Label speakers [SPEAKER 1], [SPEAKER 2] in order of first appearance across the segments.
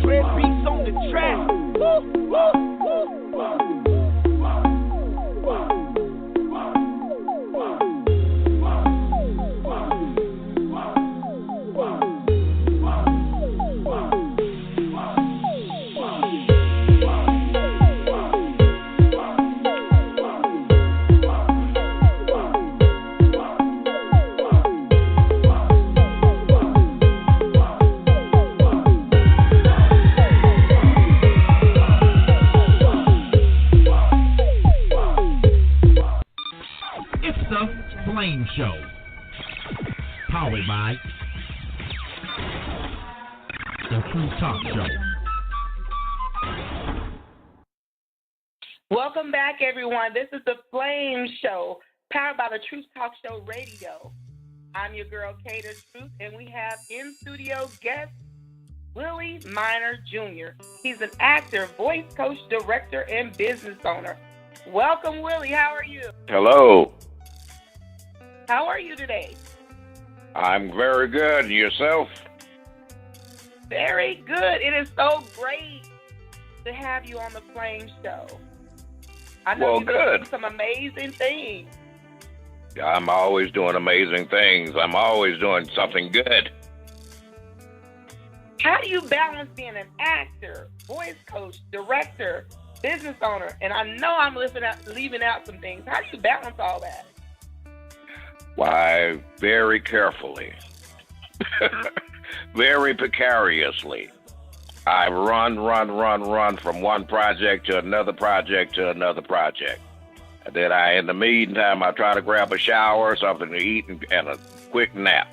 [SPEAKER 1] Red beats on the track. Woo, woo, woo, woo.
[SPEAKER 2] Show, powered by The Truth Talk Show.
[SPEAKER 3] Welcome back, everyone. This is The Flame Show, powered by The Truth Talk Show Radio. I'm your girl, Kaye, TheTruth, and we have in studio guest Willie Minor Jr. He's an actor, voice coach, director, and business owner. Welcome, Willie. How are you?
[SPEAKER 4] Hello.
[SPEAKER 3] How are you today?
[SPEAKER 4] I'm very good. And yourself?
[SPEAKER 3] Very good. It is so great to have you on the Flame Show. I know you've been doing some amazing things.
[SPEAKER 4] I'm always doing amazing things. I'm always doing something good.
[SPEAKER 3] How do you balance being an actor, voice coach, director, business owner? And I know I'm leaving out some things. How do you balance all that?
[SPEAKER 4] Why, very carefully, very precariously. I run from one project to another project to another project. And then in the meantime, I try to grab a shower, something to eat, and a quick nap.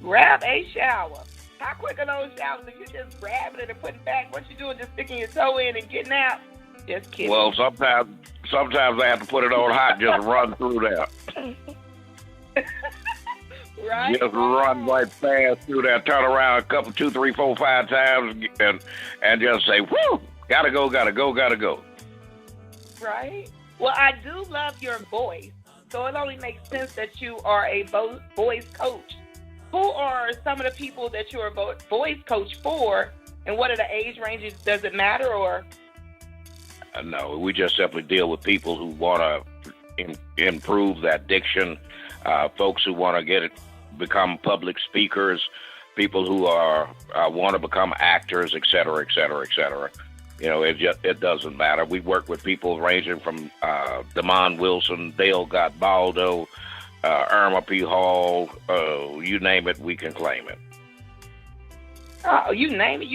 [SPEAKER 3] Grab a shower. How quick are those showers? If you just grabbing it and putting it back, what you doing, just sticking your toe in and getting out? Just kidding.
[SPEAKER 4] Well, sometimes I have to put it on hot, just run through there.
[SPEAKER 3] Right.
[SPEAKER 4] Just run right fast through there, turn around a couple, 2, 3, 4, 5 times, and just say, "Whoo! Gotta go."
[SPEAKER 3] Right. Well, I do love your voice, so it only makes sense that you are a voice coach. Who are some of the people that you're a voice coach for, and what are the age ranges? Does it matter, or?
[SPEAKER 4] No, we just simply deal with people who want to improve their diction, folks who want to become public speakers, people who want to become actors, et cetera, et cetera, et cetera. You know, it doesn't matter. We work with people ranging from Damon Wilson, Dale Gottbaldo, Irma P. Hall, you name it, we can claim it.
[SPEAKER 3] Oh, you name it,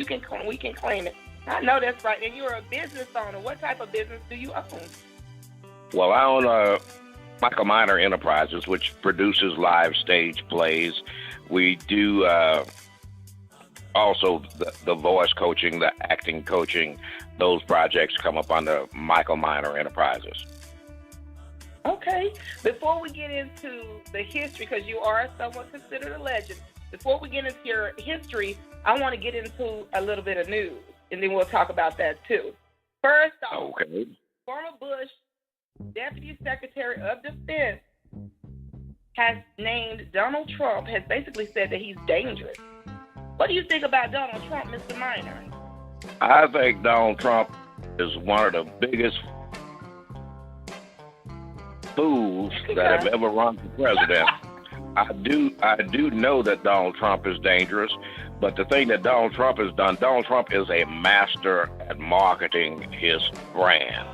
[SPEAKER 3] we can claim it. I know that's right. And you're a business owner. What type of business do you own?
[SPEAKER 4] Well, I own Michael Minor Enterprises, which produces live stage plays. We do also the voice coaching, the acting coaching. Those projects come up under Michael Minor Enterprises.
[SPEAKER 3] Okay. Before we get into the history, because you are somewhat considered a legend, before we get into your history, I want to get into a little bit of news, and then we'll talk about that too. First off, former Bush Deputy Secretary of Defense has named Donald Trump, has basically said that he's dangerous. What do you think about Donald Trump, Mr. Minor?
[SPEAKER 4] I think Donald Trump is one of the biggest fools that have ever run for president. I do know that Donald Trump is dangerous, but the thing that Donald Trump has done, Donald Trump is a master at marketing his brand.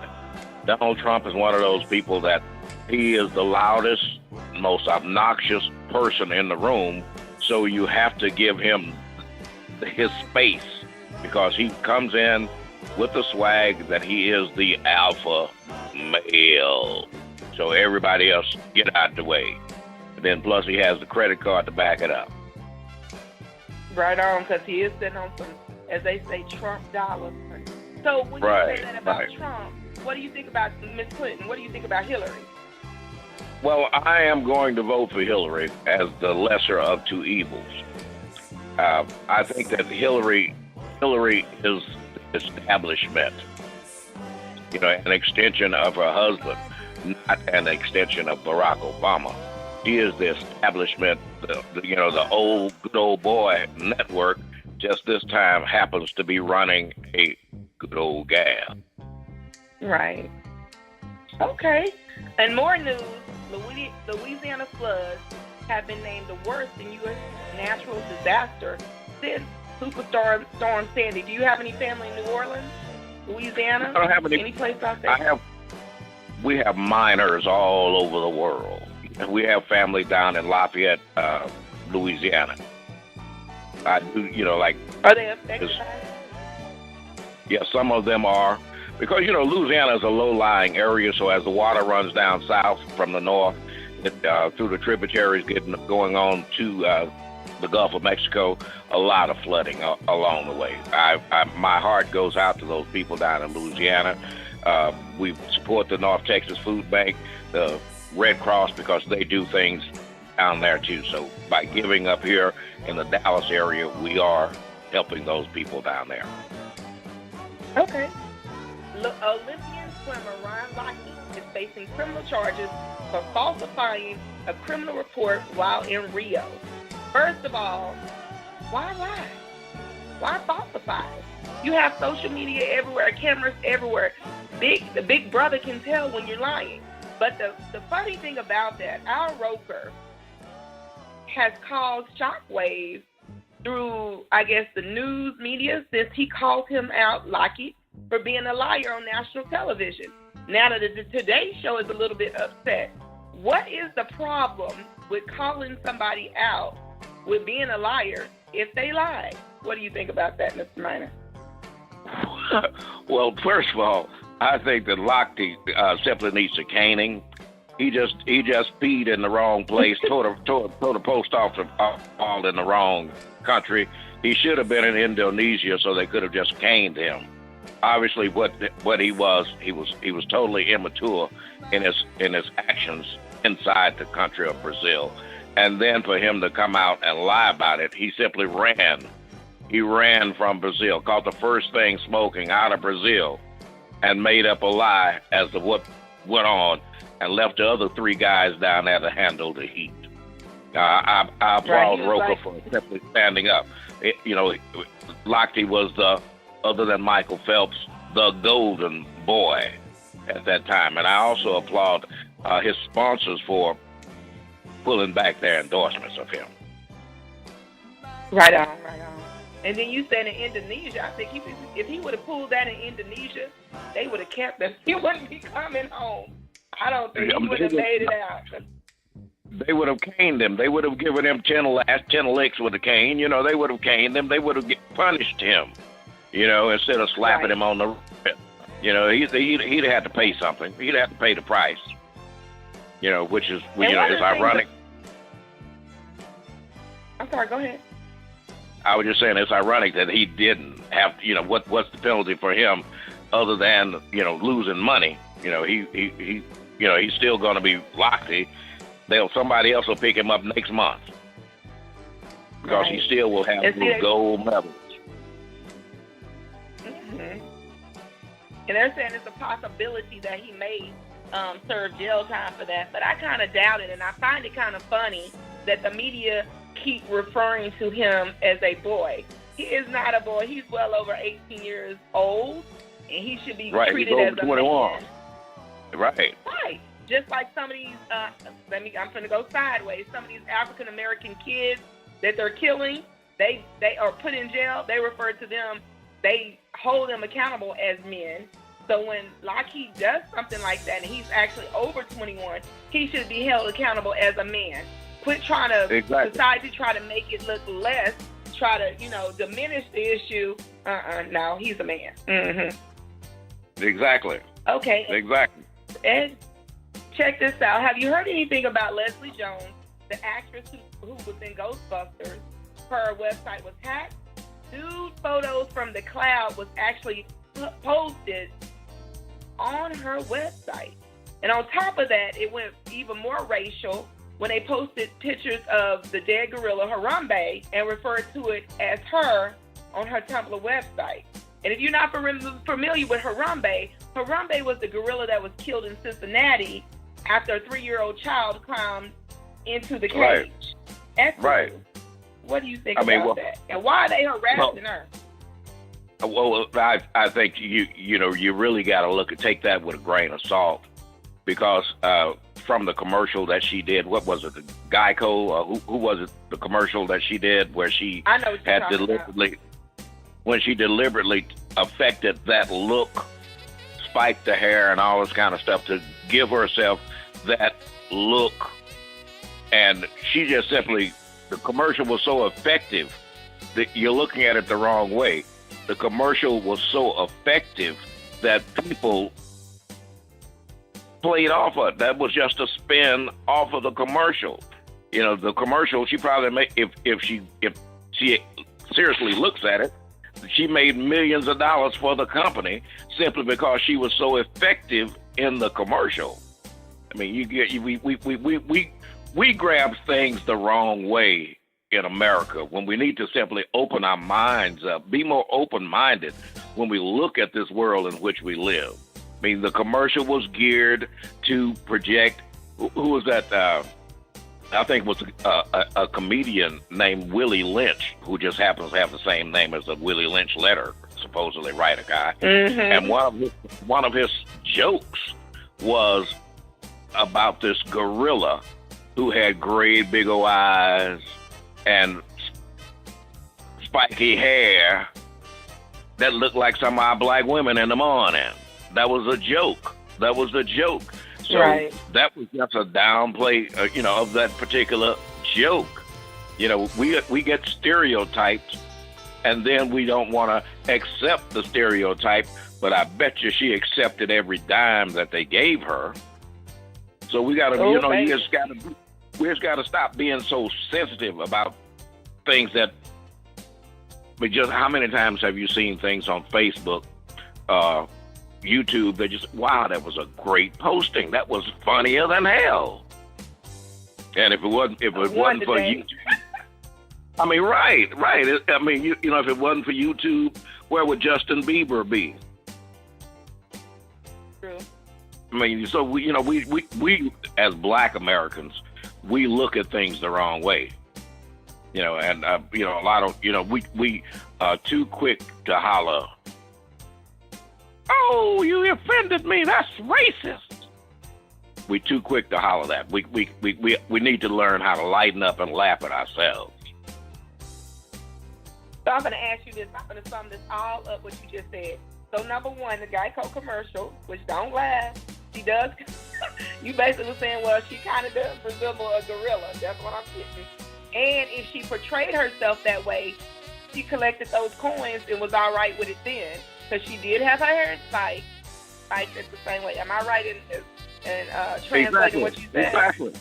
[SPEAKER 4] Donald Trump is one of those people that he is the loudest, most obnoxious person in the room, so you have to give him his space because he comes in with the swag that he is the alpha male. So everybody else get out the way. And then plus he has the credit card to back it up.
[SPEAKER 3] Right on, because he is sitting on some, as they say, Trump dollars. So when you say that about Trump, what do you think about Ms. Clinton? What do you think about Hillary?
[SPEAKER 4] Well, I am going to vote for Hillary as the lesser of two evils. I think that Hillary is the establishment, you know, an extension of her husband, not an extension of Barack Obama. She is the establishment, the good old boy network just this time happens to be running a good old gal.
[SPEAKER 3] Right. Okay. And more news, Louisiana floods have been named the worst in U.S. natural disaster since Superstorm Sandy. Do you have any family in New Orleans, Louisiana?
[SPEAKER 4] I don't have any
[SPEAKER 3] place out there?
[SPEAKER 4] We have miners all over the world. We have family down in Lafayette, Louisiana. I do, like.
[SPEAKER 3] Are they affected by it?
[SPEAKER 4] Yeah, some of them are. Because, Louisiana is a low-lying area, so as the water runs down south from the north, through the tributaries going on to the Gulf of Mexico, a lot of flooding along the way. My heart goes out to those people down in Louisiana. We support the North Texas Food Bank, the Red Cross, because they do things down there, too. So by giving up here in the Dallas area, we are helping those people down there.
[SPEAKER 3] Okay. Olympian swimmer Ryan Lochte is facing criminal charges for falsifying a criminal report while in Rio. First of all, why lie? Why falsify? You have social media everywhere, cameras everywhere. The big brother can tell when you're lying. But the funny thing about that, Al Roker has caused shockwaves through, I guess, the news media since he called him out, Lochte, for being a liar on national television. Now that the Today Show is a little bit upset. What is the problem with calling somebody out with being a liar if they lie? What do you think about that, Mr. Minor?
[SPEAKER 4] Well, first of all, I think that Lochte simply needs a caning. He just peed in the wrong place, tore the post office all in the wrong country. He should have been in Indonesia, so they could have just caned him. Obviously, what he was totally immature in his actions inside the country of Brazil, and then for him to come out and lie about it, he simply ran. He ran from Brazil, caught the first thing smoking out of Brazil, and made up a lie as to what went on, and left the other three guys down there to handle the heat. I applaud Roker for simply standing up. Lochte was other than Michael Phelps, the golden boy at that time. And I also applaud his sponsors for pulling back their endorsements of him.
[SPEAKER 3] Right on. And then you said in Indonesia, I think if he would have pulled that in Indonesia, they would have kept him. He wouldn't be coming home. I don't think he would have made it out.
[SPEAKER 4] They would have caned him. They would have given him 10 licks with a cane. They would have caned him. They would have punished him, instead of slapping him on the wrist. He'd have to pay something. He'd have to pay the price, which is, is ironic.
[SPEAKER 3] I'm sorry, go ahead.
[SPEAKER 4] I was just saying it's ironic that he didn't have, what's the penalty for him other than, losing money. He's still going to be Lochte. Somebody else will pick him up next month because he still will have those gold medals.
[SPEAKER 3] Mm-hmm. And they're saying it's a possibility that he may serve jail time for that, but I kind of doubt it, and I find it kind of funny that the media keep referring to him as a boy. He is not a boy. He's well over 18 years old, and he should be treated as a 21. Man.
[SPEAKER 4] Right.
[SPEAKER 3] Just like some of these, I'm going to go sideways. Some of these African American kids that they're killing, they are put in jail. They refer to them. They hold them accountable as men. So when Lochte does something like that, and he's actually over 21, he should be held accountable as a man. Quit trying to society try to make it look less. Try to diminish the issue. No, he's a man. Mm-hmm.
[SPEAKER 4] Exactly.
[SPEAKER 3] Okay.
[SPEAKER 4] Exactly.
[SPEAKER 3] Ed, check this out. Have you heard anything about Leslie Jones, the actress who was in Ghostbusters? Her website was hacked. Nude photos from the cloud was actually posted on her website. And on top of that, it went even more racial when they posted pictures of the dead gorilla Harambe and referred to it as her on her Tumblr website. And if you're not familiar with Harambe, Harambe was the gorilla that was killed in Cincinnati after a 3-year-old child climbed into the cage.
[SPEAKER 4] Right.
[SPEAKER 3] What do you think about that? And why are they harassing her?
[SPEAKER 4] Well, I think you really got to take that with a grain of salt, because from the commercial that she did, what was it, the Geico? Who was it? The commercial that she did where she had deliberately affected that look, spiked the hair and all this kind of stuff to give herself that look, and she just simply, the commercial was so effective that you're looking at it the wrong way. The commercial was so effective that people played off of it. That was just a spin off of the commercial. The commercial, she probably if she seriously looks at it, she made millions of dollars for the company simply because she was so effective in the commercial. I mean, we grab things the wrong way in America when we need to simply open our minds up, be more open-minded when we look at this world in which we live. I mean, the commercial was geared to project, who was that? I think it was a comedian named Willie Lynch, who just happens to have the same name as the Willie Lynch letter, supposedly writer guy. Mm-hmm. And one of his jokes was about this gorilla who had great big old eyes and spiky hair that looked like some of our black women in the morning. That was a joke. So that was just a downplay, of that particular joke. We get stereotypes, and then we don't want to accept the stereotype. But I bet you she accepted every dime that they gave her. So we got to, we just got to stop being so sensitive about things that. But just how many times have you seen things on Facebook, YouTube? They just, wow, that was a great posting. That was funnier than hell. And if it wasn't for YouTube, I mean, right. If it wasn't for YouTube, where would Justin Bieber be?
[SPEAKER 3] True.
[SPEAKER 4] I mean, so we as Black Americans, we look at things the wrong way. And a lot of we are too quick to holler. Oh, you offended me. That's racist. We're too quick to holler that. We need to learn how to lighten up and laugh at ourselves.
[SPEAKER 3] So I'm going to ask you this. I'm going to sum this all up what you just said. So number one, the Geico commercial, which don't laugh, she does. You basically saying, well, she kind of does resemble a gorilla. That's what I'm getting. And if she portrayed herself that way, she collected those coins and was all right with it then. Because she did have her hair spiked the same way. Am I right in translating what you said?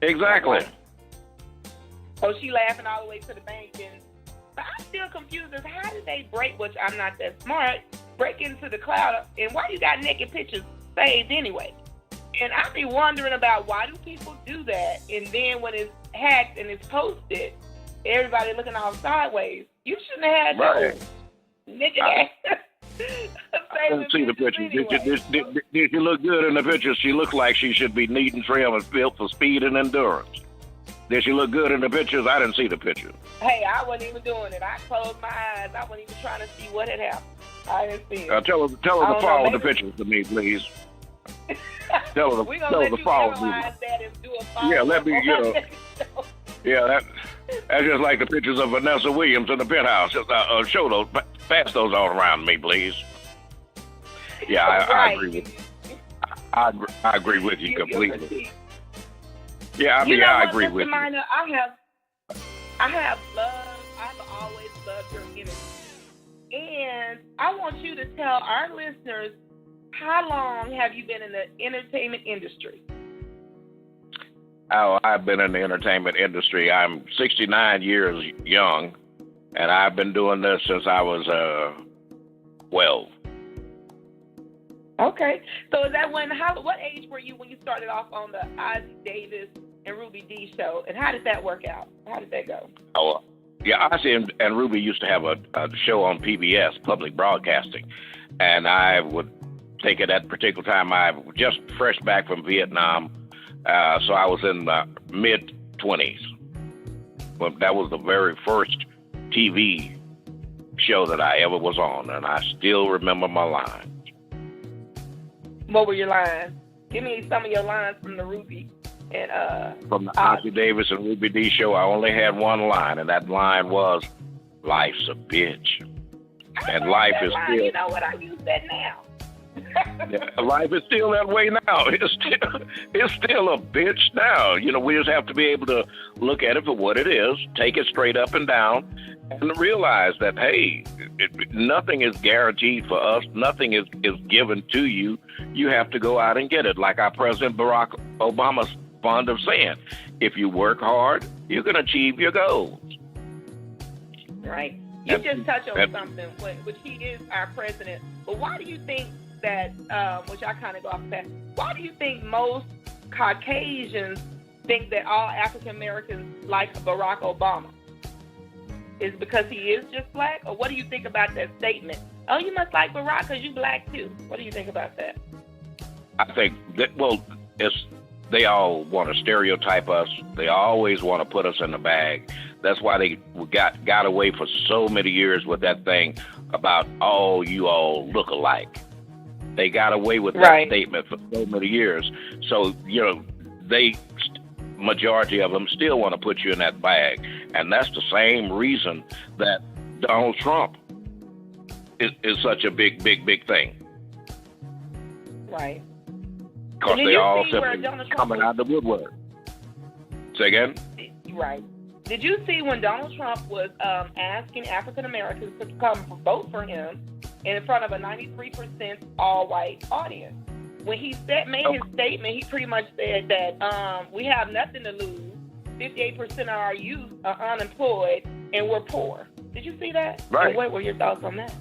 [SPEAKER 4] Exactly.
[SPEAKER 3] So she laughing all the way to the bank. But I'm still confused as how did they break, which I'm not that smart, break into the cloud, and why you got naked pictures saved anyway? And I be wondering about why do people do that, and then when it's hacked and it's posted, everybody looking all sideways. You shouldn't have had
[SPEAKER 4] right.
[SPEAKER 3] Naked
[SPEAKER 4] I didn't see the picture. Anyway. Did she look good in the picture? She looked like she should be neat and trim and built for speed and endurance. Did she look good in the pictures? I didn't see the picture.
[SPEAKER 3] Hey, I wasn't even doing it. I closed my eyes. I wasn't even trying to see what had happened. I didn't see it.
[SPEAKER 4] Tell her to forward the pictures to me, please. Tell her to forward
[SPEAKER 3] that and do a follow.
[SPEAKER 4] Yeah, let me, Yeah, that's just like the pictures of Vanessa Williams in the penthouse. Just show those, pass those all around me, please. Yeah, I agree with you. I agree with you completely. Yeah, I mean, I agree with you. I've always loved your energy. And I want you to tell our listeners, how long have you been in the entertainment industry? Oh, I've been in the entertainment industry. I'm 69 years young, and I've been doing this since I was 12.
[SPEAKER 3] Okay. So is that what age were you when you started off on the Ozzie Davis and Ruby D show, and how did that work out? How did that go?
[SPEAKER 4] Oh, yeah, Ozzie and Ruby used to have a show on PBS, Public Broadcasting, and I would think at that particular time I was just fresh back from Vietnam, so I was in my mid-20s. that was the very first TV show that I ever was on, and I still remember my lines.
[SPEAKER 3] What were your lines? Give me some of your lines from the Ruby and
[SPEAKER 4] from the Ossie Davis and Ruby Dee show. I only had one line, and that line was, "Life's a bitch," and life is
[SPEAKER 3] line.
[SPEAKER 4] still.
[SPEAKER 3] You know what? I use that now.
[SPEAKER 4] Yeah, life is still that way now. It's still a bitch now. You know, we just have to be able to look at it for what it is, take it straight up and down, and realize that, hey, nothing is guaranteed for us. Nothing is given to you. You have to go out and get it. Like our President Barack Obama's fond of saying, if you work hard, you can achieve your goals.
[SPEAKER 3] Right. You just touched on something, which he is our president. But why do you think that, which I kind of go off that, why do you think most Caucasians think that all African Americans like Barack Obama? Is it because he is just black? Or what do you think about that statement? Oh, you must like Barack because you black too. What do you think about that?
[SPEAKER 4] I think that, well, they all want to stereotype us. They always want to put us in the bag. That's why they got away for so many years with that thing about, oh, you all look alike. They got away with that statement for so many years. So, you know, majority of them still want to put you in that bag. And that's the same reason that Donald Trump is such a big thing.
[SPEAKER 3] Right.
[SPEAKER 4] Because they all simply coming out of the woodwork. Say again?
[SPEAKER 3] Right. Did you see when Donald Trump was asking African Americans to come vote for him in front of a 93% all-white audience? When he made his statement, he pretty much said that we have nothing to lose. 58% of our youth are unemployed, and we're poor. Did you see that?
[SPEAKER 4] Right.
[SPEAKER 3] And what were your thoughts on that?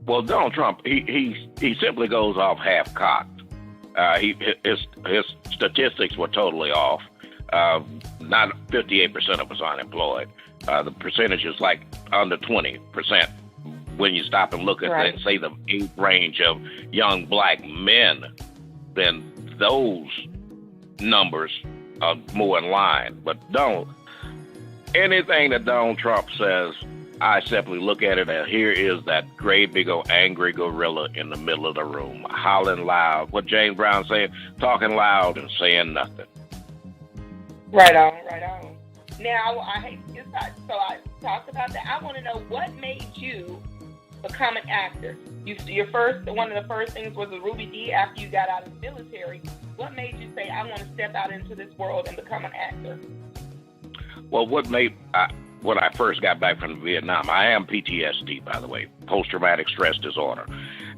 [SPEAKER 4] Well, Donald Trump, he simply goes off half-cocked. His statistics were totally off. Not 58% of us unemployed. The percentage is like under 20% when you stop and look at, say, the age range of young black men. Then those numbers are more in line. But anything that Donald Trump says, I simply look at it as here is that great big old angry gorilla in the middle of the room, howling loud. What James Brown said, talking loud and saying nothing.
[SPEAKER 3] Right on. Now, I hate to get started, so I talked about that. I want to know what made you become an actor. One of the first things was the Ruby Dee after you got out of the military. What made you say, I want to step out into this world and become an actor? Well,
[SPEAKER 4] when I first got back from Vietnam, I am PTSD, by the way, post-traumatic stress disorder.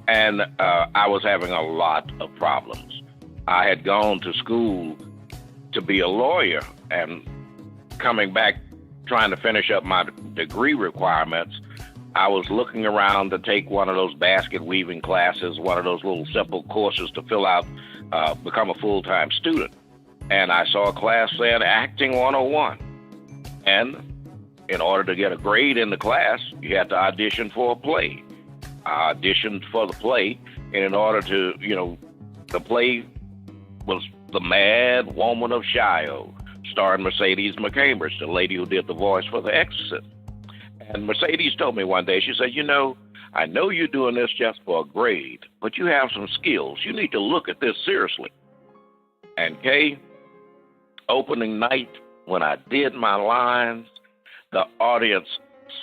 [SPEAKER 4] And I was having a lot of problems. I had gone to school to be a lawyer, and coming back trying to finish up my degree requirements, I was looking around to take one of those basket weaving classes, one of those little simple courses to fill out, become a full-time student. And I saw a class saying Acting 101. And in order to get a grade in the class, you had to audition for a play. I auditioned for the play, and in order to, the play was The Mad Woman of Shiloh, starring Mercedes McCambridge, the lady who did the voice for The Exorcist. And Mercedes told me one day, she said, I know you're doing this just for a grade, but you have some skills. You need to look at this seriously. And Kaye, opening night, when I did my lines, the audience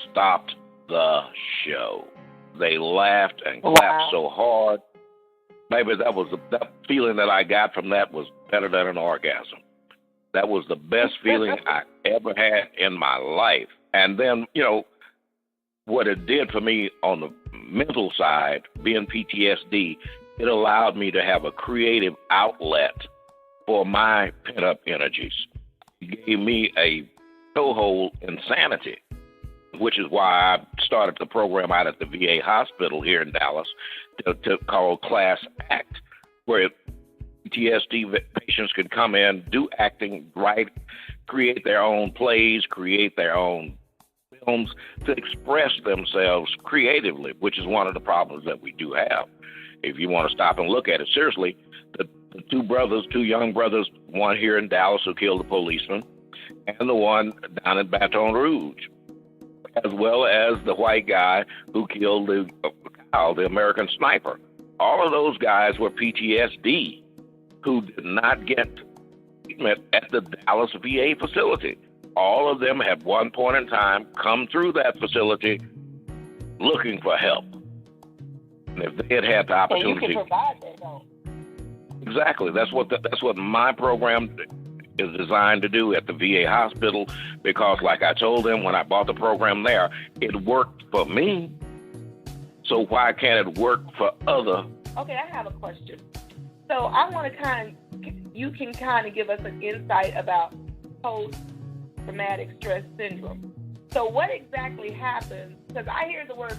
[SPEAKER 4] stopped the show. They laughed and clapped so hard. Maybe that feeling that I got from that was better than an orgasm. That was the best feeling I ever had in my life. And then, what it did for me on the mental side, being PTSD, it allowed me to have a creative outlet for my pent-up energies. It gave me a toehold in sanity, which is why I started the program out at the VA hospital here in Dallas to call Class Act, where PTSD patients could come in, do acting, write, create their own plays, create their own films to express themselves creatively, which is one of the problems that we do have. If you want to stop and look at it seriously, the two young brothers, one here in Dallas who killed a policeman, and the one down in Baton Rouge, as well as the white guy who killed the American sniper. All of those guys were PTSD who did not get treatment at the Dallas VA facility. All of them at one point in time come through that facility looking for help. And if they had had the opportunity,
[SPEAKER 3] and you can provide that help.
[SPEAKER 4] Exactly. That's what my program is designed to do at the VA hospital, because like I told them when I bought the program there, it worked for me. So why can't it work for other?
[SPEAKER 3] Okay, I have a question. So I want to you can kind of give us an insight about post-traumatic stress syndrome. So what exactly happens? Because I hear the word,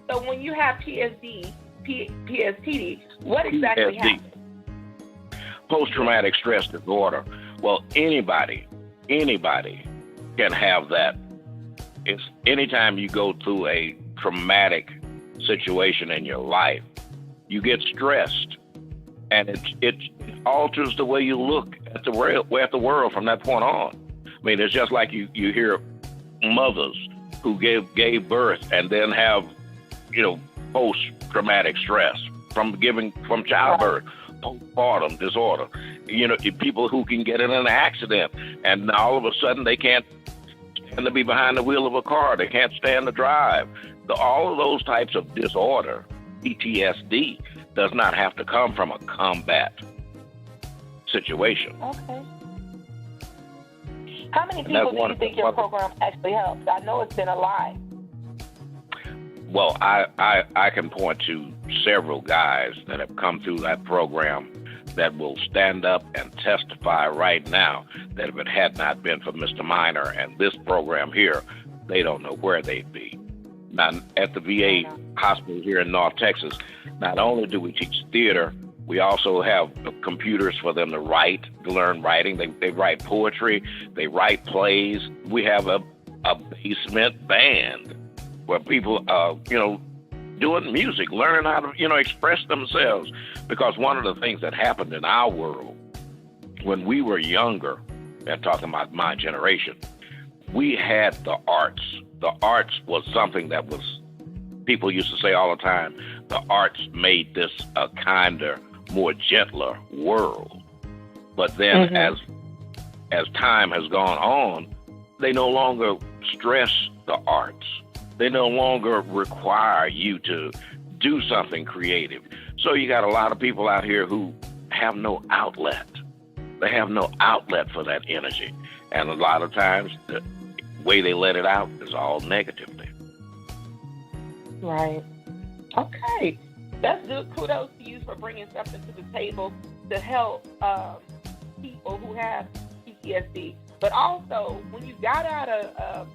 [SPEAKER 3] so when you have PTSD, what exactly happens?
[SPEAKER 4] Post-traumatic stress disorder. Well, anybody can have that. It's anytime you go through a traumatic situation in your life, you get stressed, and it alters the way you look at the world from that point on. I mean, it's just like you hear mothers who gave birth and then have, post-traumatic stress from childbirth, postpartum disorder. People who can get in an accident and all of a sudden they can't stand to be behind the wheel of a car. They can't stand to drive. All of those types of disorder, PTSD, does not have to come from a combat situation.
[SPEAKER 3] Okay. How many people do you think your program actually helps? I know it's been alive.
[SPEAKER 4] Well, I can point to several guys that have come through that program that will stand up and testify right now that if it had not been for Mr. Minor and this program here, they don't know where they'd be. Now, at the VA hospital here in North Texas, not only do we teach theater, we also have computers for them to learn writing. They write poetry, they write plays. We have a basement band where people, doing music, learning how to, express themselves. Because one of the things that happened in our world when we were younger, and talking about my generation, we had the arts. The arts was something that people used to say all the time, the arts made this a kinder, more gentler world. But then as time has gone on, they no longer stress the arts. They no longer require you to do something creative. So you got a lot of people out here who have no outlet. They have no outlet for that energy. And a lot of times the way they let it out is all negatively.
[SPEAKER 3] Right. Okay. That's good. Kudos to you for bringing something to the table to help people who have PTSD. But also, when you got out of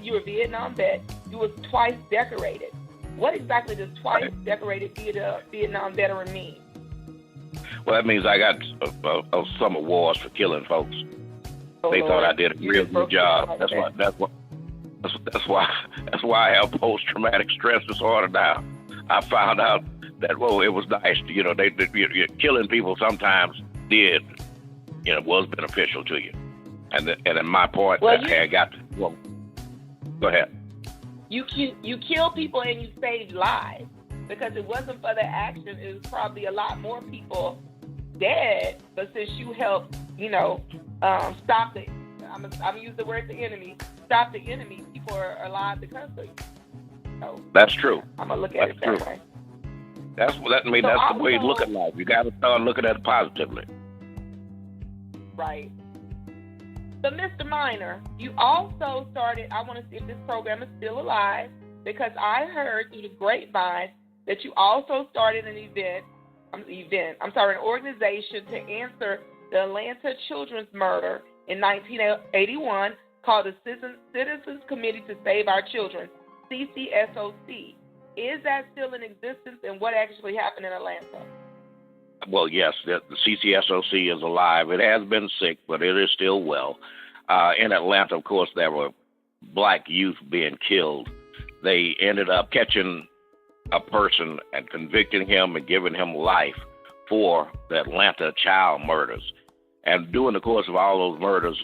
[SPEAKER 3] you were a Vietnam vet, you were twice decorated. What exactly does twice decorated Vietnam veteran mean?
[SPEAKER 4] Well, that means I got some awards for killing folks. They thought I did a real good job. That's why I have post-traumatic stress disorder now. I found out that it was nice. Killing people sometimes was beneficial to you. And in my point, go ahead.
[SPEAKER 3] You kill people and you save lives, because it wasn't for the action, it was probably a lot more people dead. But since you helped, stop the, I'm gonna use the word the enemy, stop the enemy, people are alive because of you. So
[SPEAKER 4] that's true.
[SPEAKER 3] I'm gonna look at it that way.
[SPEAKER 4] That's the way you look at life. You got to start looking at it positively.
[SPEAKER 3] Right. So, Mr. Minor, you also started, I want to see if this program is still alive, because I heard through the grapevine that you also started an organization to answer the Atlanta children's murder in 1981 called the Citizens Committee to Save Our Children, CCSOC. Is that still in existence, and what actually happened in Atlanta?
[SPEAKER 4] Well, yes, the CCSOC is alive. It has been sick, but it is still well. In Atlanta, of course, there were black youth being killed. They ended up catching a person and convicting him and giving him life for the Atlanta child murders. And during the course of all those murders,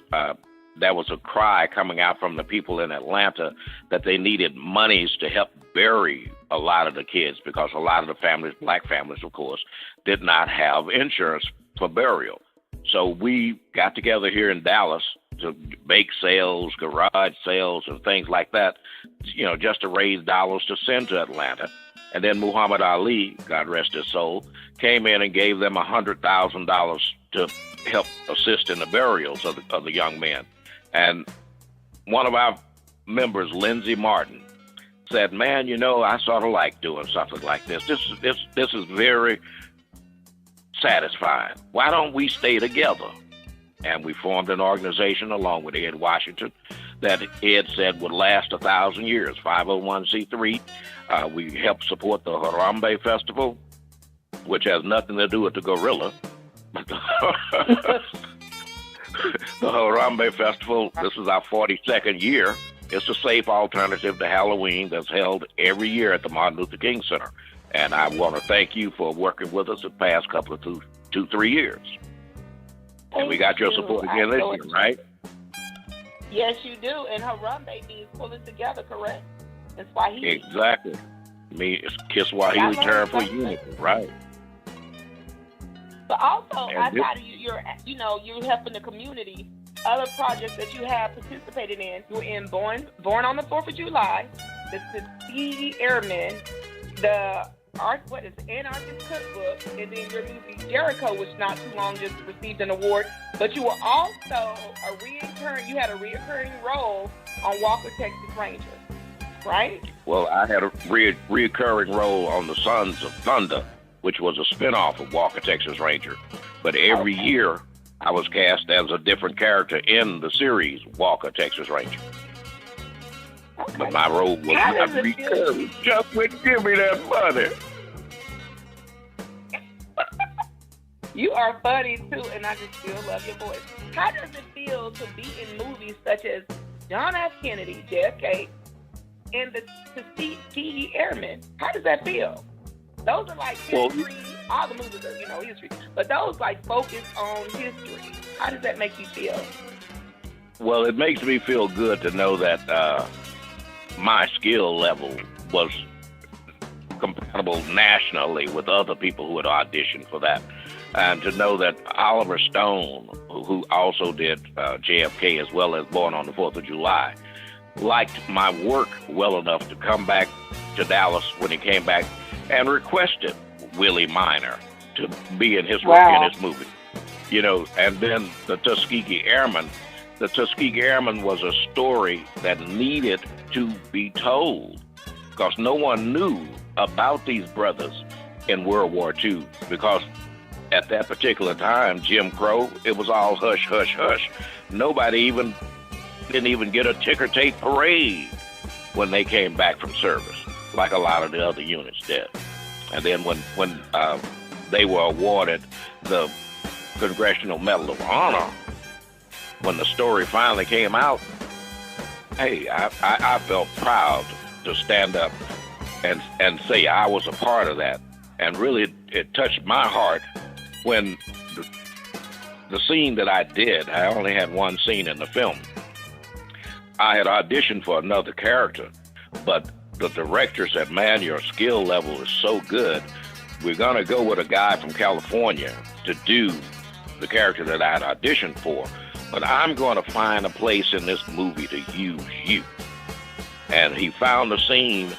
[SPEAKER 4] there was a cry coming out from the people in Atlanta that they needed monies to help bury a lot of the kids, because a lot of the families, black families, of course, did not have insurance for burial. So we got together here in Dallas to make sales, garage sales, and things like that, just to raise dollars to send to Atlanta. And then Muhammad Ali, God rest his soul, came in and gave them $100,000 to help assist in the burials of the young men. And one of our members, Lindsay Martin, said, man, I sort of like doing something like this. This is very satisfying. Why don't we stay together? And we formed an organization along with Ed Washington that Ed said would last 1,000 years, 501c3. We help support the Harambe Festival, which has nothing to do with the gorilla. The Harambe Festival, this is our 42nd year. It's a safe alternative to Halloween that's held every year at the Martin Luther King Center. And I want to thank you for working with us the past couple of 2-3 years. And we got your support again this year, right?
[SPEAKER 3] Yes, you do. And Harambe means pulling together, correct? In Swahili.
[SPEAKER 4] Exactly. It's Kiswahili term for unity, right?
[SPEAKER 3] But also, outside of you're helping the community. Other projects that you have participated in, you're in Born on the 4th of July, the Tuskegee Airmen, the Anarchist Cookbook, and then your movie Jericho, which not too long just received an award. But you were also you had a reoccurring role on Walker, Texas Ranger, right?
[SPEAKER 4] Well, I had a reoccurring role on The Sons of Thunder, which was a spinoff of Walker, Texas Ranger. But every year, I was cast as a different character in the series Walker, Texas Ranger. Okay. But my role was not recurring. Just wouldn't give me that money.
[SPEAKER 3] You are funny, too, and I just still love your voice. How does it feel to be in movies such as John F. Kennedy, JFK, and the Tuskegee Airmen? How does that feel? Those are like history. All the movies are, history. But those like focus on history. How does that make you feel?
[SPEAKER 4] Well, it makes me feel good to know that my skill level was compatible nationally with other people who had auditioned for that. And to know that Oliver Stone, who also did JFK as well as Born on the 4th of July, liked my work well enough to come back to Dallas when he came back and requested Willie Minor to be in his movie. And then the Tuskegee Airmen. The Tuskegee Airmen was a story that needed to be told because no one knew about these brothers in World War II because at that particular time, Jim Crow, it was all hush, hush, hush. Nobody didn't even get a ticker tape parade when they came back from service, like a lot of the other units did. And then when they were awarded the Congressional Medal of Honor, when the story finally came out, hey, I felt proud to stand up and say I was a part of that. And really, it touched my heart when the scene that I did, I only had one scene in the film. I had auditioned for another character, but the director said, man, your skill level is so good. We're going to go with a guy from California to do the character that I had auditioned for, but I'm going to find a place in this movie to use you. And he found a scene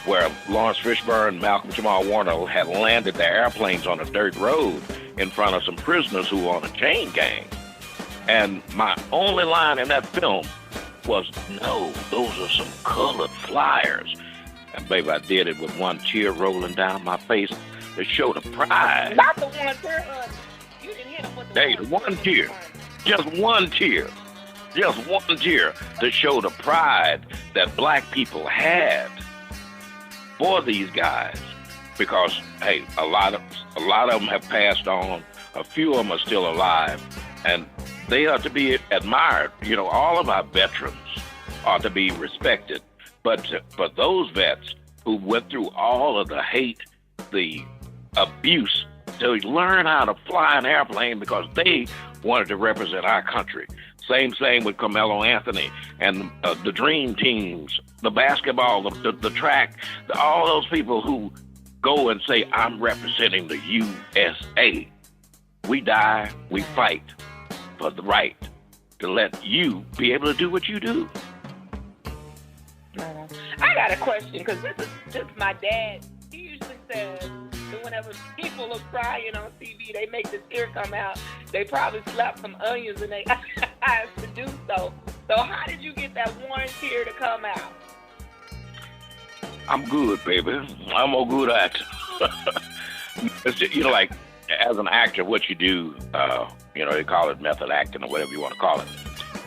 [SPEAKER 4] where Lawrence Fishburne and Malcolm Jamal Warner had landed their airplanes on a dirt road in front of some prisoners who were on a chain gang. And my only line in that film was, no, those are some colored flyers. And baby, I did it with one tear rolling down my face to show the pride.
[SPEAKER 3] Not the one tear, you didn't hit him with the
[SPEAKER 4] one tear. Just one tear. Just one tear to show the pride that black people had for these guys. Because, hey, a lot of them have passed on. A few of them are still alive. And they are to be admired. All of our veterans are to be respected. But those vets who went through all of the hate, the abuse to learn how to fly an airplane because they wanted to represent our country. Same with Carmelo Anthony and the dream teams, the basketball, the track, all those people who go and say, I'm representing the USA. We die, we fight for the right to let you be able to do what you do.
[SPEAKER 3] I got a question, because this is just my dad. He usually says that whenever people are crying on TV, they make the tear come out. They probably slap some onions in their eyes to do so. So how did you get that one tear to come out?
[SPEAKER 4] I'm good, baby. I'm a good actor. Like, as an actor, what you do, they call it method acting or whatever you want to call it.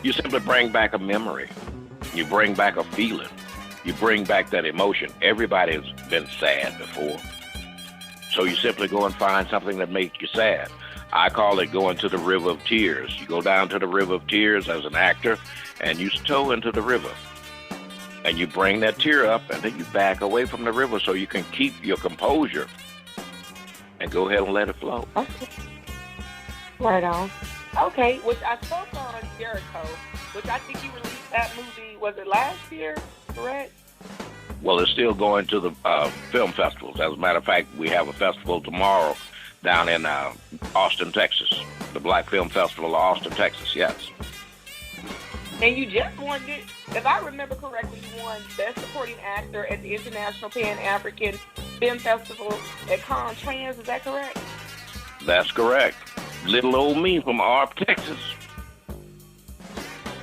[SPEAKER 4] You simply bring back a memory. You bring back a feeling. You bring back that emotion. Everybody's been sad before. So you simply go and find something that makes you sad. I call it going to the river of tears. You go down to the river of tears as an actor, and you stow into the river. And you bring that tear up, and then you back away from the river so you can keep your composure and go ahead and let it flow.
[SPEAKER 3] Okay. Right on. Okay, which I spoke on Jericho, which I think you released that movie, was it last year, correct?
[SPEAKER 4] Well, it's still going to the film festivals. As a matter of fact, we have a festival tomorrow down in Austin, Texas. The Black Film Festival of Austin, Texas, yes.
[SPEAKER 3] And you just won it, if I remember correctly, you won Best Supporting Actor at the International Pan-African Film Festival at Con-Trans, is that correct?
[SPEAKER 4] That's correct. Little old me from Arp, Texas.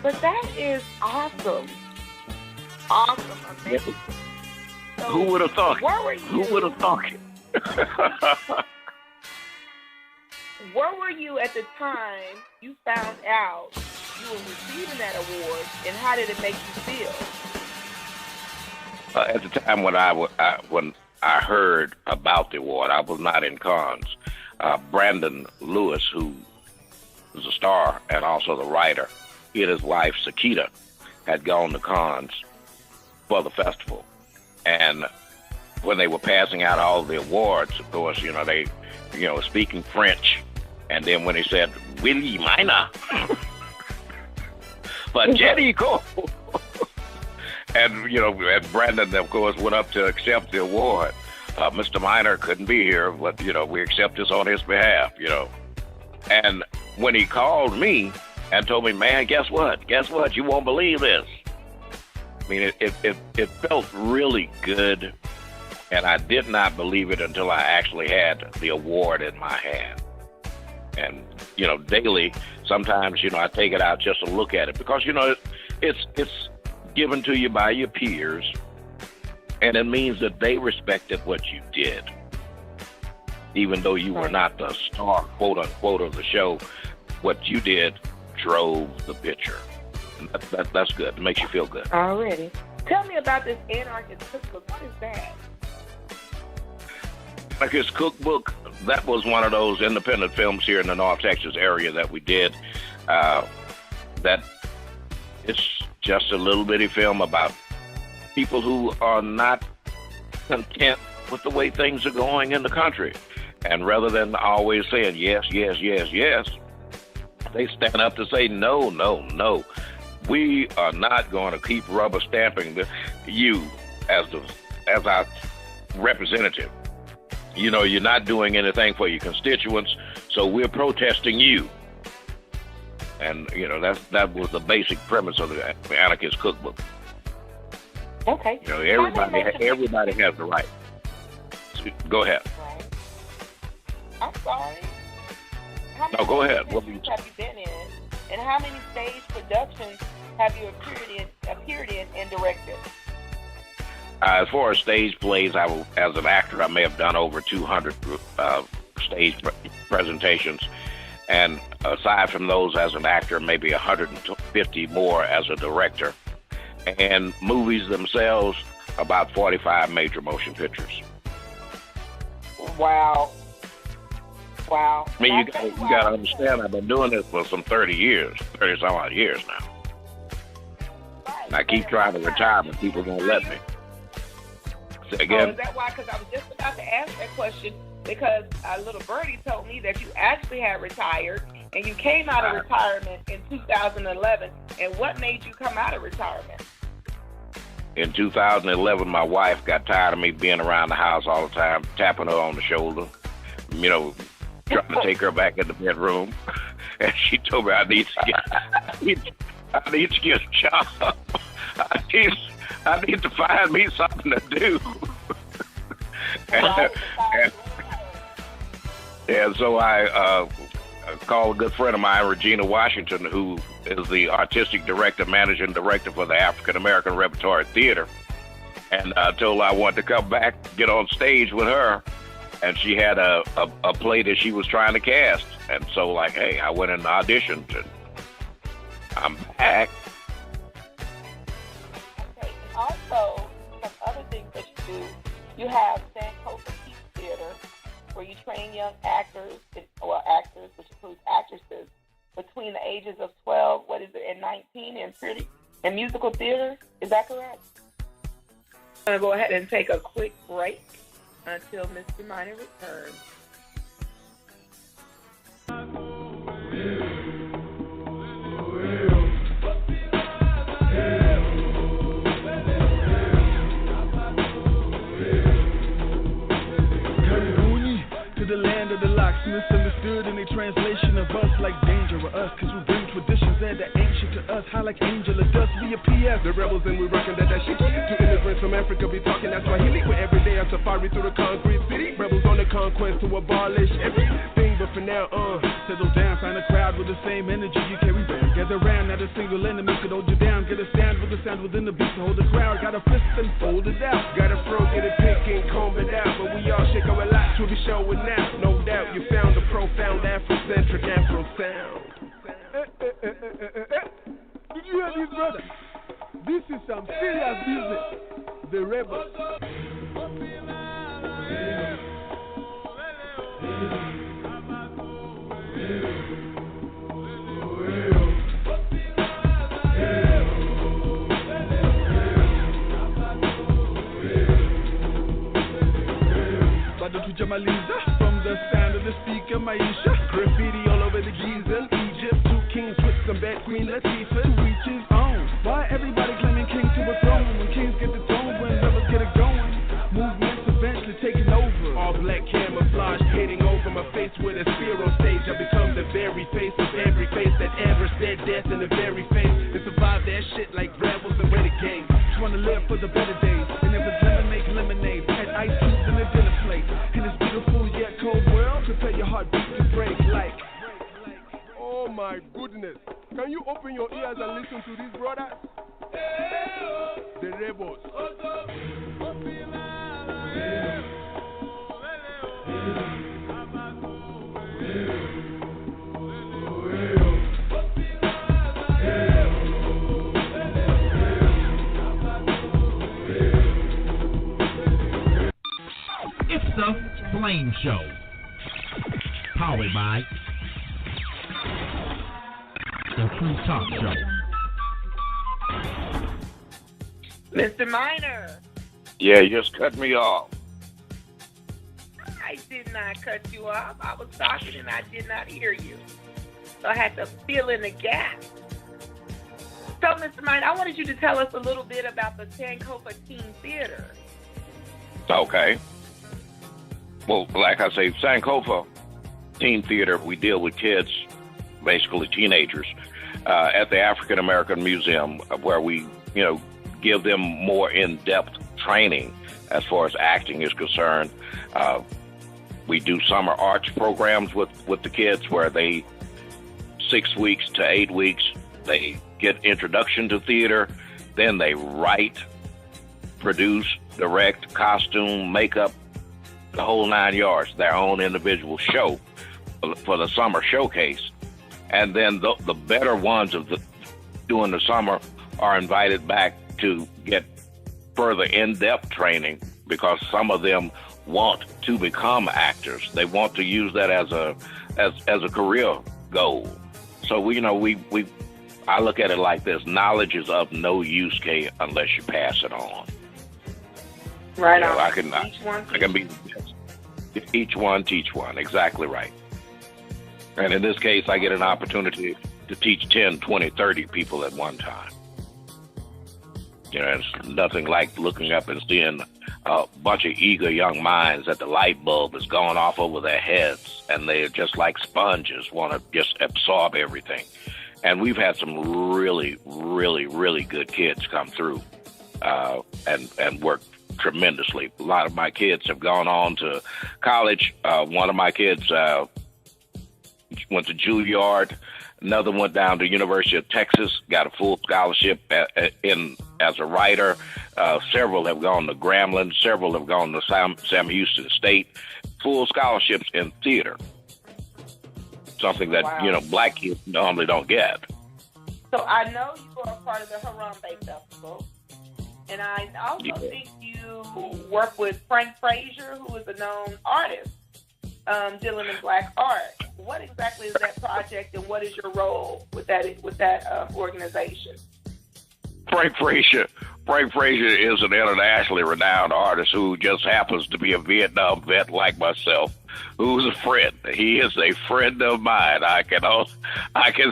[SPEAKER 3] But that is awesome. Awesome, amazing. So
[SPEAKER 4] who would have thought?
[SPEAKER 3] Where were you?
[SPEAKER 4] Who would have thought?
[SPEAKER 3] Where were you at the time you found out you were receiving that award, and how did it make you feel?
[SPEAKER 4] At the time when I heard about the award, I was not in Cannes. Brandon Lewis, who was a star and also the writer, he and his wife, Sakita, had gone to Cannes for the festival. And when they were passing out all the awards, of course, they, speaking French. And then when he said, Willie Minor, but Jenny Cole. And Brandon, of course, went up to accept the award. Mr. Minor couldn't be here, but, we accept this on his behalf, And when he called me and told me, man, guess what? Guess what? You won't believe this. I mean, it felt really good, and I did not believe it until I actually had the award in my hand. And, daily, sometimes, I take it out just to look at it because, it's given to you by your peers, and it means that they respected what you did. Even though you were not the star, quote unquote, of the show, what you did drove the picture. And that's good. It makes you feel good.
[SPEAKER 3] Already. Tell me about this Anarchist Cookbook. What is that?
[SPEAKER 4] Anarchist Cookbook, that was one of those independent films here in the North Texas area that we did. That it's just a little bitty film about people who are not content with the way things are going in the country. And rather than always saying yes, yes, yes, yes, they stand up to say no, no, no. We are not going to keep rubber stamping you as our representative. You're not doing anything for your constituents, so we're protesting you. And, that was the basic premise of the Anarchist Cookbook.
[SPEAKER 3] Okay.
[SPEAKER 4] Everybody has the right. Go ahead.
[SPEAKER 3] Right. I'm sorry.
[SPEAKER 4] No, go ahead.
[SPEAKER 3] What have you been in? And how many stage productions have you appeared in and directed?
[SPEAKER 4] As far as stage plays, as an actor, I may have done over 200 stage presentations. And aside from those as an actor, maybe 150 more as a director. And movies themselves, about 45 major motion pictures.
[SPEAKER 3] Wow. Wow.
[SPEAKER 4] I mean, you got to understand, I've been doing this for some 30-some odd years now. And I keep trying to retire, but people won't let me. Say again?
[SPEAKER 3] Is that why? Because I was just about to ask that question. because a little birdie told me that you actually had retired, and you came out of retirement in 2011. And what made you come out of retirement?
[SPEAKER 4] In 2011, my wife got tired of me being around the house all the time, tapping her on the shoulder, trying to take her back in the bedroom. And she told me I need to get a job. I need to find me something to do. and so I called a good friend of mine, Regina Washington, who is the artistic director, managing director for the African American Repertory Theater. And I told her I wanted to come back, get on stage with her. And she had a play that she was trying to cast. And so, hey, I went and auditioned, and I'm back.
[SPEAKER 3] Okay, and also, some other things that you do, you have Sankofa Teen Theater, where you train young actors, which includes actresses, between the ages of 12, and 19 in musical theater. Is that correct? I'm going to go ahead and take a quick break until Mr. Minor returns.
[SPEAKER 5] To the land of the locksmiths, misunderstood in a translation of us like danger of us, cause we bring traditions that are ancient to us, high like angel of dust, we a PF, the rebels, and we reckon that shit. To immigrants from Africa be talking that Swahili, we're every day on safari through the concrete city, rebels on the conquest to abolish everything, but for now, settle down, find a crowd with the same energy you carry round, gather round, not a single enemy could hold you down, get a stand with the sound within the beat to hold the crowd, got a fist and fold it out, got a fro, get it pink and comb it out, but we all shake our locks, we'll be showing now. No doubt you found a profound Afrocentric Afro sound. Did you hear this, brother? This is some serious business. The rebels. Jamaliza, from the sound of the speaker, Maisha, graffiti all over the Giza, Egypt, two kings with some bad Queen Latifah, to reach his own. Why everybody claiming king to a throne? When kings get the throne, when rebels get it going, movements eventually taking over. All black camouflage painting over my face with a spear on stage. I become the very face of every face that ever said death in the very face. And survive that shit like rebels and renegades. Just wanna live for the better days, and if it's lemon, make lemonade. Had ice cubes in the dinner plate. In this beautiful yet cold world, prepare your heartbeat to break like. Oh my goodness. Can you open your ears and listen to these brothers? The rebels.
[SPEAKER 2] It's the Flame Show, powered by The Truth Talk Show.
[SPEAKER 3] Mr. Minor.
[SPEAKER 4] Yeah, you just cut me off.
[SPEAKER 3] I did not cut you off. I was talking and I did not hear you. So I had to fill in the gap. So, Mr. Minor, I wanted you to tell us a little bit about the Sankofa Teen Theater.
[SPEAKER 4] Okay. Well, like I say, Sankofa Teen Theater, we deal with kids, basically teenagers, at the African American Museum, where we, give them more in-depth training as far as acting is concerned. We do summer arts programs with the kids where 6 weeks to 8 weeks, they get introduction to theater, then they write, produce, direct, costume, makeup, the whole 9 yards, their own individual show for the summer showcase. And then the better ones during the summer are invited back to get further in-depth training, because some of them want to become actors. They want to use that as a career goal. So I look at it like this: knowledge is of no use, Kaye, unless you pass it on.
[SPEAKER 3] Right on.
[SPEAKER 4] I can be. Each one, teach one. Exactly right. And in this case, I get an opportunity to teach 10, 20, 30 people at one time. You know, it's nothing like looking up and seeing a bunch of eager young minds that the light bulb has gone off over their heads, and they're just like sponges, want to just absorb everything. And we've had some really, really, really good kids come through and work tremendously. A lot of my kids have gone on to college. One of my kids went to Juilliard. Another went down to University of Texas, got a full scholarship as a writer. Several have gone to Grambling. Several have gone to Sam Houston State. Full scholarships in theater. Something that,
[SPEAKER 3] Wow.
[SPEAKER 4] Black kids normally don't get.
[SPEAKER 3] So I know you are a part of the Harambe Festival, and I also think you work with Frank Frazier, who is a known artist dealing in Black art. What exactly is that project, and what is your role with that organization?
[SPEAKER 4] Frank Frazier is an internationally renowned artist who just happens to be a Vietnam vet like myself, who's a friend. He is a friend of mine. I can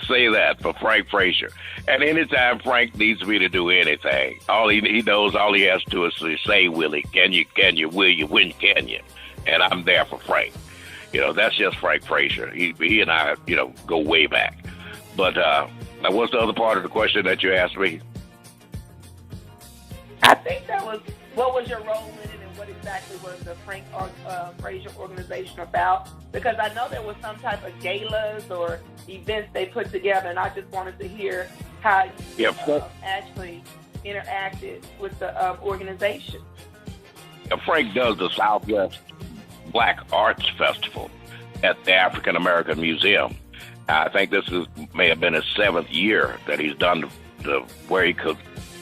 [SPEAKER 4] say that for Frank Frazier. And anytime Frank needs me to do anything, all he knows, all he has to do is to say, Willie, can you, will you, when can you? And I'm there for Frank. That's just Frank Frazier. He and I, go way back. But what's the other part of the question that you asked me?
[SPEAKER 3] I think that was, what was your role in it, and what exactly was the Frank Frazier organization about? Because I know there was some type of galas or events they put together, and I just wanted to hear how you actually interacted with the organization.
[SPEAKER 4] Frank does the Southwest Black Arts Festival at the African American Museum. I think this may have been his 7th year that he's done where he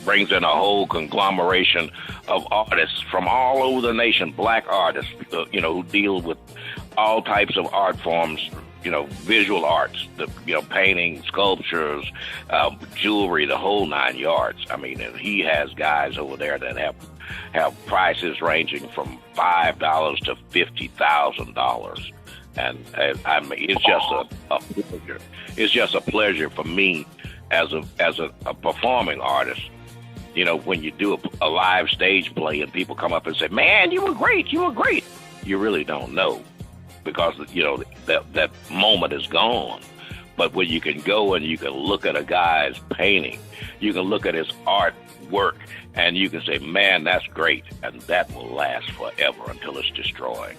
[SPEAKER 4] brings in a whole conglomeration of artists from all over the nation, Black artists, who deal with all types of art forms, visual arts, painting, sculptures, jewelry, the whole 9 yards. I mean, he has guys over there that have prices ranging from $5 to $50,000, and I mean, it's just a pleasure. It's just a pleasure for me as a performing artist. When you do a live stage play and people come up and say, "Man, you were great, you were great," you really don't know, because that moment is gone. But when you can go and you can look at a guy's painting, you can look at his artwork, and you can say, "Man, that's great," and that will last forever until it's destroyed.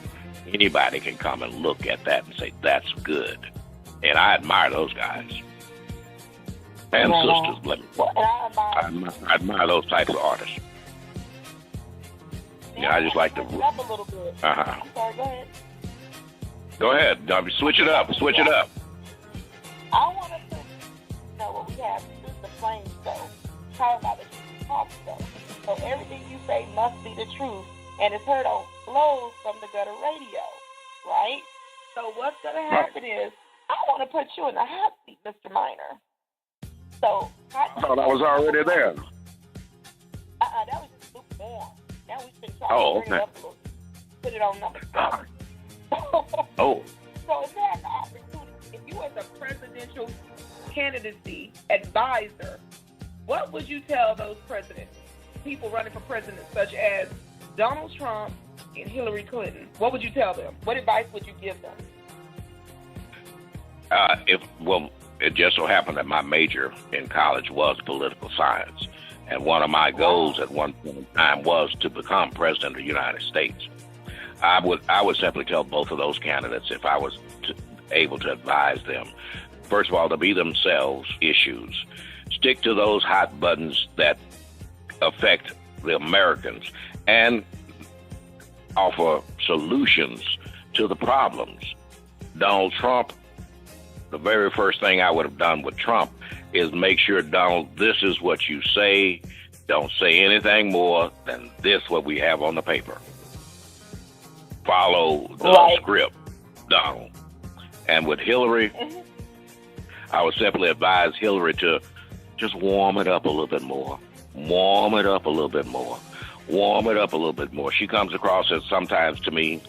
[SPEAKER 4] Anybody can come and look at that and say, "That's good," and I admire those guys and sisters. I admire those types of artists. I just like to.
[SPEAKER 3] Up a little bit.
[SPEAKER 4] I'm
[SPEAKER 3] sorry, go ahead.
[SPEAKER 4] Go ahead. Switch it up. Switch it up.
[SPEAKER 3] I want to know what we have is the flame show, powered by the talk show. So everything you say must be the truth, and it's heard on Flows from the Gutter Radio, right? So what's going to happen is I want to put you in the hot seat, Mr. Minor. So
[SPEAKER 4] I thought I was already there.
[SPEAKER 3] That was just lukewarm. Now we should try to bring it up a little, put it on number 7.
[SPEAKER 4] Oh.
[SPEAKER 3] So if you had the opportunity, if you was a presidential candidacy advisor, what would you tell those people running for president, such as Donald Trump and Hillary Clinton? What would you tell them? What advice would you give them?
[SPEAKER 4] It just so happened that my major in college was political science, and one of my goals at one point in time was to become president of the United States. I would simply tell both of those candidates, if I was able to advise them, first of all, to be themselves issues. Stick to those hot buttons that affect the Americans and offer solutions to the problems. Donald Trump, the very first thing I would have done with Trump is make sure, Donald, this is what you say. Don't say anything more than this, what we have on the paper. Follow the script, Donald. And with Hillary, I would simply advise Hillary to just warm it up a little bit more. Warm it up a little bit more. Warm it up a little bit more. She comes across as sometimes to me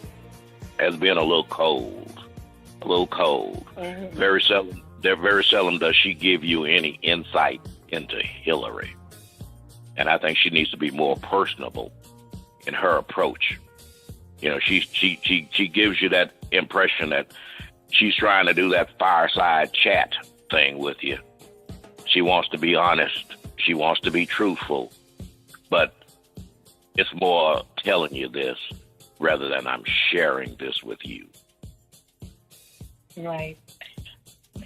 [SPEAKER 4] has been a little cold.
[SPEAKER 3] Mm-hmm.
[SPEAKER 4] Very seldom does she give you any insight into Hillary. And I think she needs to be more personable in her approach. You know, she gives you that impression that she's trying to do that fireside chat thing with you. She wants to be honest. She wants to be truthful. But it's more telling you this rather than I'm sharing this with you.
[SPEAKER 3] Right.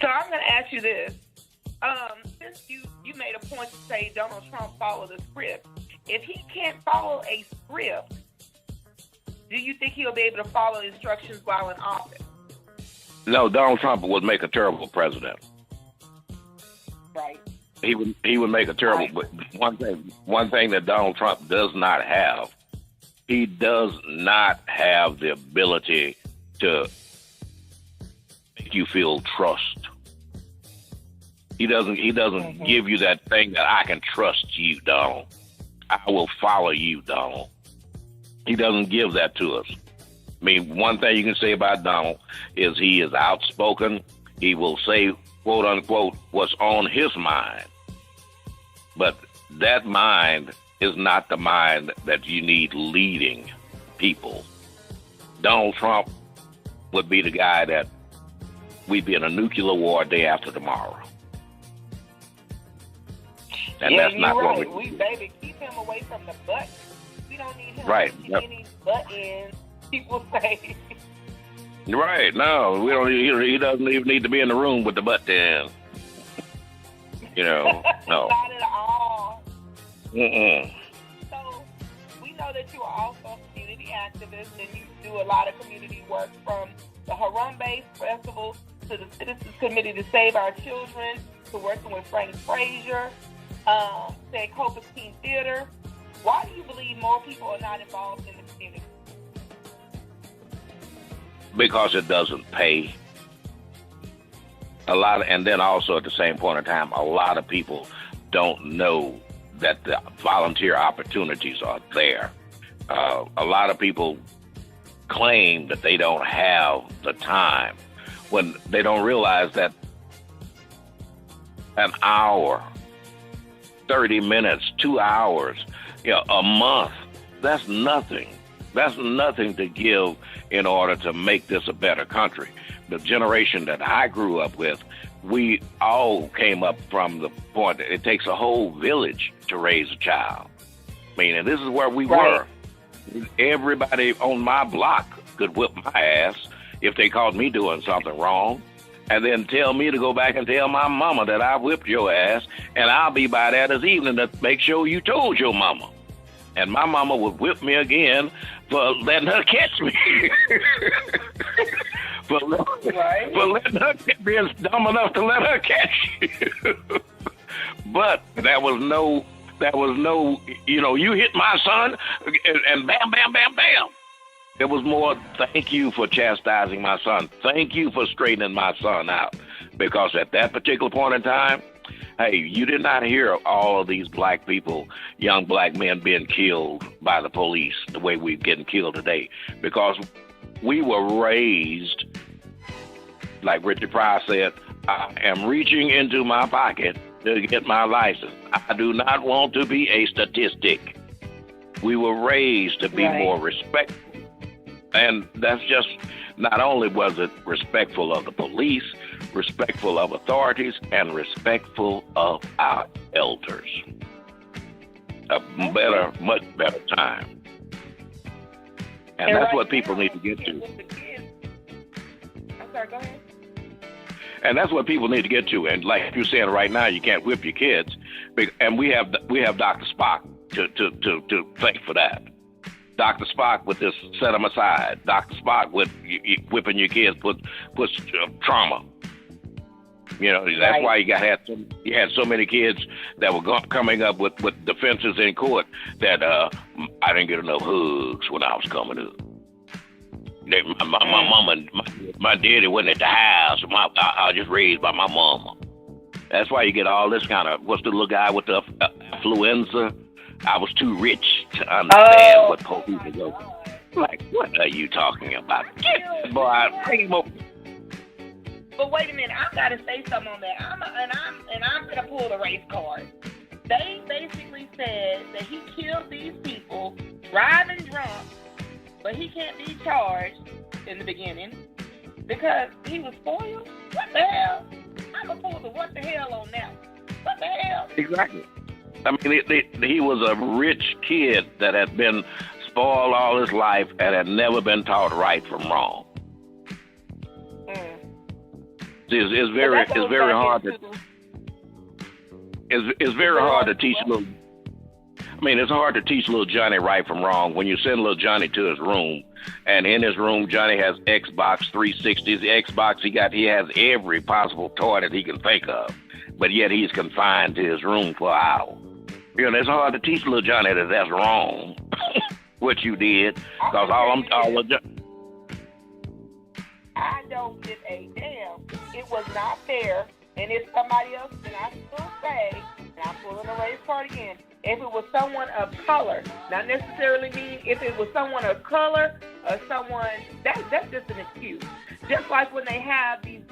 [SPEAKER 3] So I'm going to ask you this. Since you made a point to say Donald Trump followed the script, if he can't follow a script, do you think he'll be able to follow instructions while in office?
[SPEAKER 4] No, Donald Trump would make a terrible president.
[SPEAKER 3] Right.
[SPEAKER 4] He would make a terrible. Right. But one thing that Donald Trump does not have, he does not have the ability to make you feel trust. He doesn't mm-hmm. give you that thing that I can trust you, Donald. I will follow you, Donald. He doesn't give that to us. I mean, one thing you can say about Donald is he is outspoken. He will say, quote unquote, what's on his mind. But that mind is not the mind that you need leading people. Donald Trump would be the guy that we'd be in a nuclear war day after tomorrow. And
[SPEAKER 3] yeah,
[SPEAKER 4] that's not
[SPEAKER 3] right.
[SPEAKER 4] what we
[SPEAKER 3] baby, keep him away from the buttons. We don't need him
[SPEAKER 4] right.
[SPEAKER 3] to any buttons, people say.
[SPEAKER 4] Right, no, we don't. He doesn't even need to be in the room with the button. You know, no.
[SPEAKER 3] Not at all.
[SPEAKER 4] Mm-mm.
[SPEAKER 3] So, we know that you are also a community activist and you do a lot of community work from the Harambe Festival to the Citizens Committee to Save Our Children to working with Frank Frazier, to Copus Teen Theater. Why do you believe more people are not involved in the community?
[SPEAKER 4] Because it doesn't pay. And then also at the same point in time, a lot of people don't know that the volunteer opportunities are there. A lot of people claim that they don't have the time when they don't realize that an hour, 30 minutes, 2 hours, a month, that's nothing. That's nothing to give in order to make this a better country. The generation that I grew up with, we all came up from the point that it takes a whole village to raise a child. I mean, and this is where we were. Everybody on my block could whip my ass if they caught me doing something wrong, and then tell me to go back and tell my mama that I whipped your ass, and I'll be by there this evening to make sure you told your mama. And my mama would whip me again for letting her catch me. for letting her being dumb enough to let her catch you. But there was no, you hit my son and bam, bam, bam, bam. It was more, thank you for chastising my son. Thank you for straightening my son out. Because at that particular point in time, hey, you did not hear all of these black people, young black men being killed by the police the way we're getting killed today. Because we were raised, like Richard Pryor said, I am reaching into my pocket to get my license. I do not want to be a statistic. We were raised to be more respectful. And that's just, not only was it respectful of the police, respectful of authorities, and respectful of our elders. Much better time. And that's what people need to get to.
[SPEAKER 3] I'm sorry, go ahead.
[SPEAKER 4] And that's what people need to get to. And like you're saying right now, you can't whip your kids. And we have Dr. Spock to thank for that. Dr. Spock with this set them aside. Dr. Spock with whipping your kids puts trauma. That's why you had so many kids that were coming up with defenses in court that I didn't get enough hugs when I was coming up. My mama, my daddy wasn't at the house. I was just raised by my mama. That's why you get all this kind of, what's the little guy with the influenza? I was too rich to understand what poor people go through. Like, what are you talking about? Get that boy out. Bring him over.
[SPEAKER 3] But wait a minute, I gotta say something on that. I'm gonna pull the race card. They basically said that he killed these people driving drunk, but he can't be charged in the beginning because he was spoiled. What the hell? I'm gonna pull the what the hell on that. What the hell?
[SPEAKER 4] Exactly. I mean, he was a rich kid that had been spoiled all his life and had never been taught right from wrong. It's very hard to. It's very hard to teach little. I mean, it's hard to teach little Johnny right from wrong when you send little Johnny to his room, and in his room Johnny has Xbox 360s, the Xbox he has every possible toy that he can think of, but yet he's confined to his room for an hour. You know, it's hard to teach little Johnny that that's wrong, what you did, because
[SPEAKER 3] I don't give a damn. It was not fair. And if somebody else, then I still say, and I'm pulling the race card again, if it was someone of color, not necessarily me, if it was someone of color or someone, that's just an excuse. Just like when they have these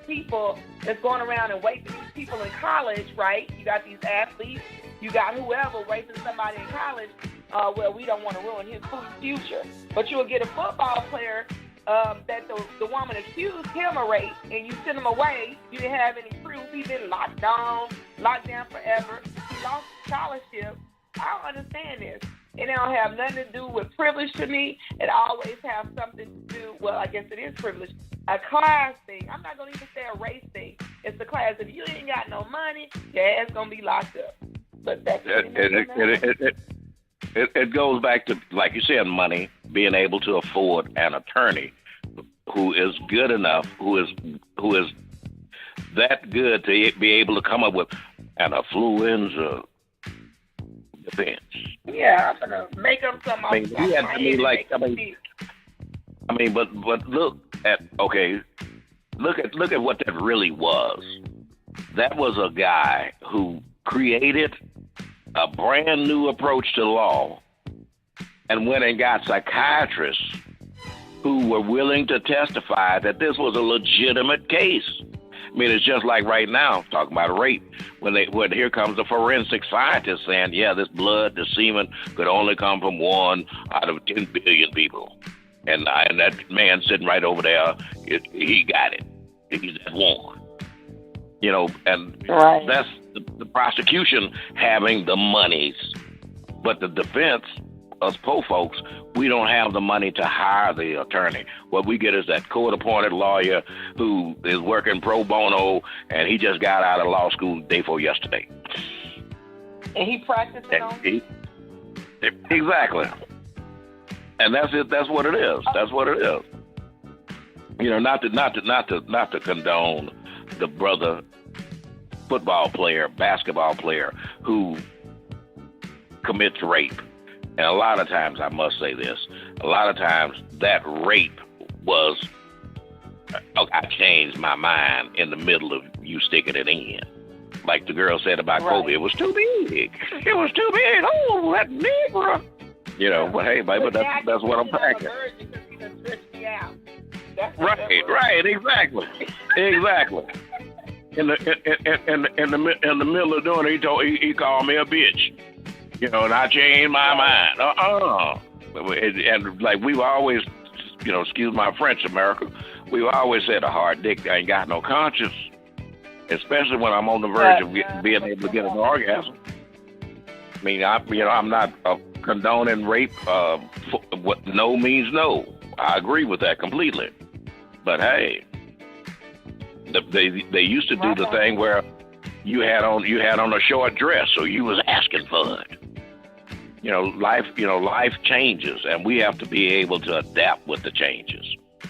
[SPEAKER 3] people that's going around and raping these people in college, right? You got these athletes, you got whoever raping somebody in college, well, we don't want to ruin his future. But you'll get a football player that the woman accused him of rape, and you send him away. You didn't have any proof. He's been locked down forever. He lost his scholarship. I don't understand this. It don't have nothing to do with privilege to me. It always has something to do, well, I guess it is privilege, a class thing. I'm not going to even say a race thing. It's a class. If you ain't got no money, your ass going to be locked up. But that's
[SPEAKER 4] it goes back to, like you said, money, being able to afford an attorney who is good enough, who is that good to be able to come up with an affluenza defense.
[SPEAKER 3] Yeah, I'm gonna make up some.
[SPEAKER 4] But look at what that really was. That was a guy who created a brand new approach to law and went and got psychiatrists who were willing to testify that this was a legitimate case. I mean, it's just like right now, talking about rape, when here comes a forensic scientist saying, yeah, this blood, the semen could only come from 1 out of 10 billion people. And that man sitting right over there, he got it. He's at 1. You know, and
[SPEAKER 3] right.
[SPEAKER 4] That's the prosecution having the monies. But the defense, us poor folks, we don't have the money to hire the attorney. What we get is that court-appointed lawyer who is working pro bono, and he just got out of law school the day before yesterday.
[SPEAKER 3] And he practicing on it?
[SPEAKER 4] Exactly. And that's it. That's what it is. That's what it is. You know, not to condone the brother football player, basketball player who commits rape. And a lot of times, I must say this, a lot of times that rape was, I changed my mind in the middle of you sticking it in. Like the girl said about Kobe, it was too big. It was too big. Oh, that nigga. You know, but hey, baby, that's what I'm packing. Right, exactly. In the middle of doing it, he called me a bitch. You know, and I changed my mind. And like we've always, you know, excuse my French, America, we've always said a hard dick ain't got no conscience, especially when I'm on the verge of being able to get an orgasm. I mean, I'm not condoning rape. What no means no. I agree with that completely. But hey, they used to do the thing where you had on a short dress, so you was asking for it. You know, life changes, and we have to be able to adapt with the changes.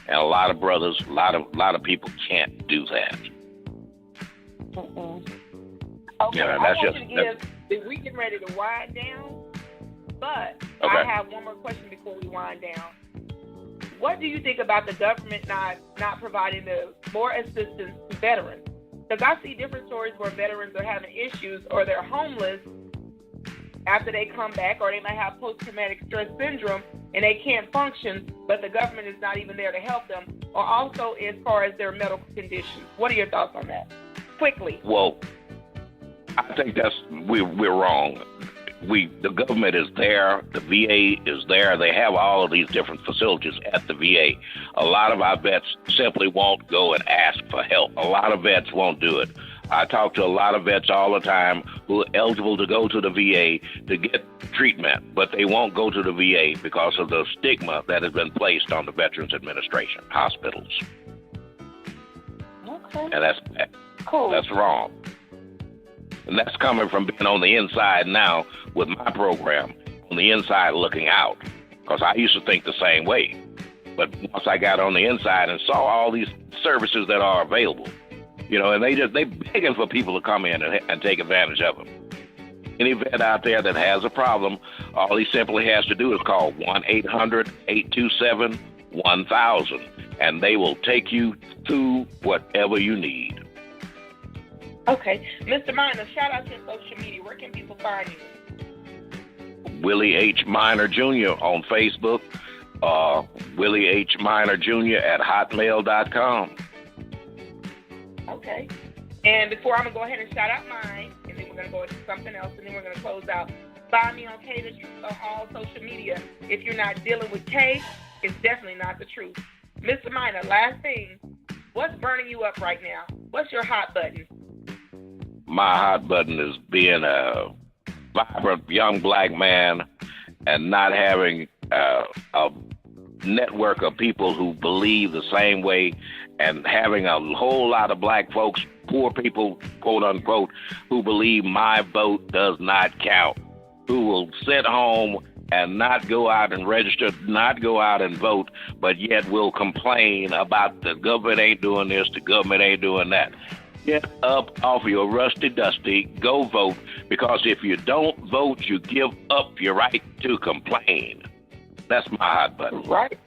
[SPEAKER 4] And a lot of brothers, a lot of people can't do that.
[SPEAKER 3] Okay,
[SPEAKER 4] yeah,
[SPEAKER 3] we getting ready to wind down, but
[SPEAKER 4] okay.
[SPEAKER 3] I have one more question before we wind down. What do you think about the government not providing more assistance to veterans? Because I see different stories where veterans are having issues or they're homeless, after they come back, or they might have post-traumatic stress syndrome and they can't function, but the government is not even there to help them, or also as far as their medical conditions. What are your thoughts on that? Quickly.
[SPEAKER 4] Well, I think we're wrong. The government is there, the VA is there. They have all of these different facilities at the VA. A lot of our vets simply won't go and ask for help. A lot of vets won't do it. I talk to a lot of vets all the time who are eligible to go to the VA to get treatment, but they won't go to the VA because of the stigma that has been placed on the Veterans Administration, hospitals.
[SPEAKER 3] Okay.
[SPEAKER 4] And that's
[SPEAKER 3] cool.
[SPEAKER 4] That's wrong. And that's coming from being on the inside now with my program, on the inside looking out, because I used to think the same way. But once I got on the inside and saw all these services that are available, and they begging for people to come in and take advantage of them. Any vet out there that has a problem, all he simply has to do is call 1-800-827-1000, and they will take you through whatever you need.
[SPEAKER 3] Okay. Mr. Minor, shout out to your social media. Where can people find you?
[SPEAKER 4] Willie H. Minor Jr. on Facebook, Willie H. Minor Jr. at hotmail.com.
[SPEAKER 3] Okay. And before I'm going to go ahead and shout out mine, and then we're going to go into something else, and then we're going to close out. Find me on Kaye TheTruth on all social media. If you're not dealing with Kaye, it's definitely not the truth. Mr. Minor, last thing, what's burning you up right now? What's your hot button?
[SPEAKER 4] My hot button is being a vibrant young black man and not having a network of people who believe the same way, and having a whole lot of black folks, poor people, quote unquote, who believe my vote does not count, who will sit home and not go out and register, not go out and vote, but yet will complain about the government ain't doing this, the government ain't doing that. Get up off your rusty dusty, go vote, because if you don't vote, you give up your right to complain. That's my hot button.
[SPEAKER 3] Right.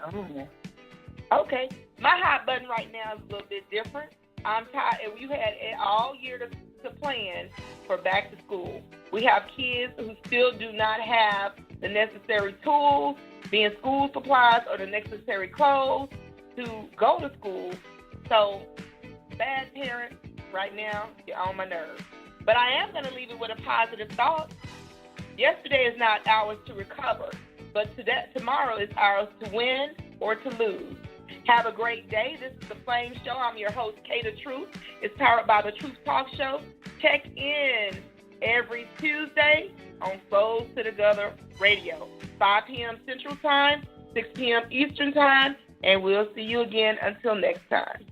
[SPEAKER 3] Okay. My hot button right now is a little bit different. I'm tired. You had all year to plan for back to school. We have kids who still do not have the necessary tools, being school supplies, or the necessary clothes to go to school. So, bad parents, right now, you're on my nerves. But I am going to leave it with a positive thought. Yesterday is not ours to recover, but tomorrow is ours to win or to lose. Have a great day. This is The Flame Show. I'm your host, Kaye TheTruth. It's powered by The Truth Talk Show. Check in every Tuesday on Souls to the Gutter Radio, 5 p.m. Central Time, 6 p.m. Eastern Time, and we'll see you again until next time.